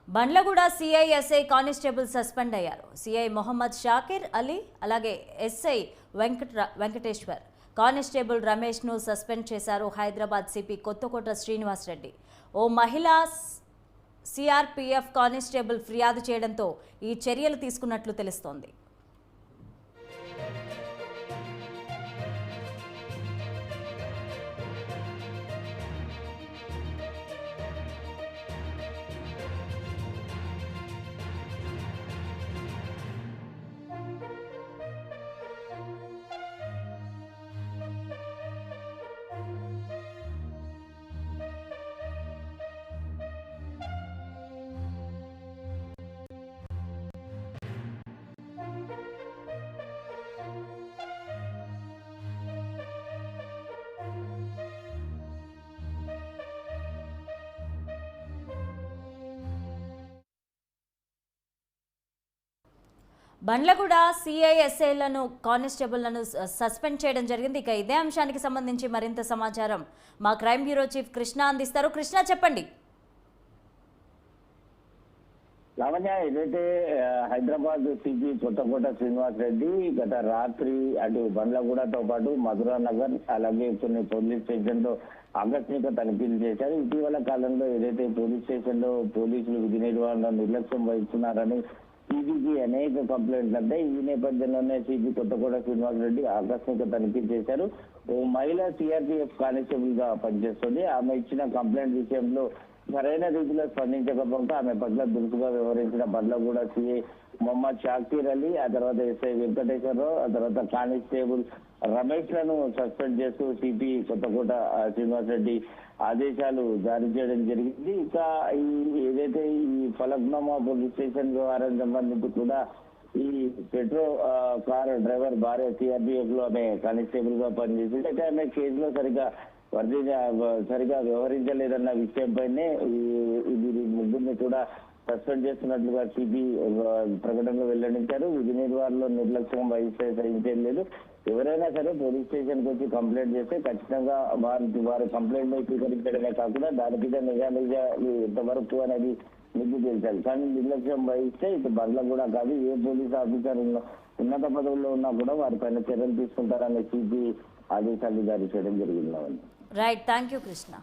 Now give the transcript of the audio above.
Bandlaguda CI SI constable suspend అయ్యారు. CI Mohammed Shakir Ali అలాగే SI Venkateshwar constable రమేష్ను suspend చేశారు హైదరాబాద్ సిపి కొత్తకోట శ్రీనివాస్ రెడ్డి. ఓ మహిళా సిఆర్పిఎఫ్ కానిస్టేబుల్ ఫిర్యాదు చేయడంతో ఈ చర్యలు తీసుకున్నట్లు తెలుస్తోంది. బండ్లగూడ సిఐఎస్ఐలను కానిస్టేబుల్లను సస్పెండ్ చేయడం జరిగింది. ఇక ఇదే అంశానికి సంబంధించి మరింత సమాచారం మా క్రైమ్ బ్యూరో చీఫ్ కృష్ణ అందిస్తారు. కృష్ణ, చెప్పండి. లావణ్య, ఏదైతే హైదరాబాద్ సిపి కొత్తకోట శ్రీనివాస్ రెడ్డి గత రాత్రి అటు బండ్లగూడతో పాటు మధురా నగర్ అలాగే కొన్ని పోలీస్ స్టేషన్లో ఆకస్మిక తనిఖీలు చేశారు. ఇటీవల కాలంలో ఏదైతే పోలీస్ స్టేషన్లో పోలీసులు విధి నిర్వహణలో నిర్లక్ష్యం వహిస్తున్నారని సిబికి అనేక కంప్లైంట్లు అంటే ఈ నేపథ్యంలోనే సిపి కొత్తకోట శ్రీనివాస్ రెడ్డి ఆకస్మిక తనిఖీ చేశారు. ఓ మహిళ సిఆర్పిఎఫ్ కానిస్టేబుల్ గా పనిచేస్తుంది. ఆమె ఇచ్చిన కంప్లైంట్ విషయంలో సరైన రీతిలో స్పందించకపోతే ఆమె పట్ల దురుసుగా వ్యవహరించిన బండ్లగూడ సిఐ మొహమ్మద్ షాకీర్ అలీ, ఆ తర్వాత ఎస్ఐ వెంకటేశ్వరరావు, ఆ తర్వాత కానిస్టేబుల్ రమేష్ లను సస్పెండ్ చేస్తూ సిపి కొత్తకోట శ్రీనివాస్ రెడ్డి ఆదేశాలు జారీ చేయడం జరిగింది. ఇక ఏదైతే ఈ ఫలక్నామా పోలీస్ స్టేషన్ వ్యవహారం సంబంధించి కూడా ఈ పెట్రో కార్ డ్రైవర్ భార్య సిఆర్పిఎఫ్ లో ఆమె కానిస్టేబుల్ గా పనిచేసింది. అయితే ఆమె కేసులో సరిగా వ్యవహరించలేదన్న విషయంపైనే వీరి ముగ్గురిని కూడా సస్పెండ్ చేస్తున్నట్లుగా సిపి ప్రకటనలో వెల్లడించారు. విధి నిర్వహణలో నిర్లక్ష్యం వహిస్తే సహించేది లేదు. ఎవరైనా సరే పోలీస్ స్టేషన్ కి వచ్చి కంప్లైంట్ చేస్తే ఖచ్చితంగా వారి కంప్లైంట్ స్వీకరించడమే కాకుండా దాని మీద నిజాలు ఎంతవరకు అనేది నిగ్గు తేల్చాలి. కానీ నిర్లక్ష్యం వహిస్తే ఇటు బండ్లగూడ కాదు ఏ పోలీస్ ఆఫీసర్ ఉన్నత పదవుల్లో ఉన్నా కూడా వారిపైన చర్యలు తీసుకుంటారనే సిపి ఆదేశాలు జారీ చేయడం జరిగింది. Right, thank you Krishna.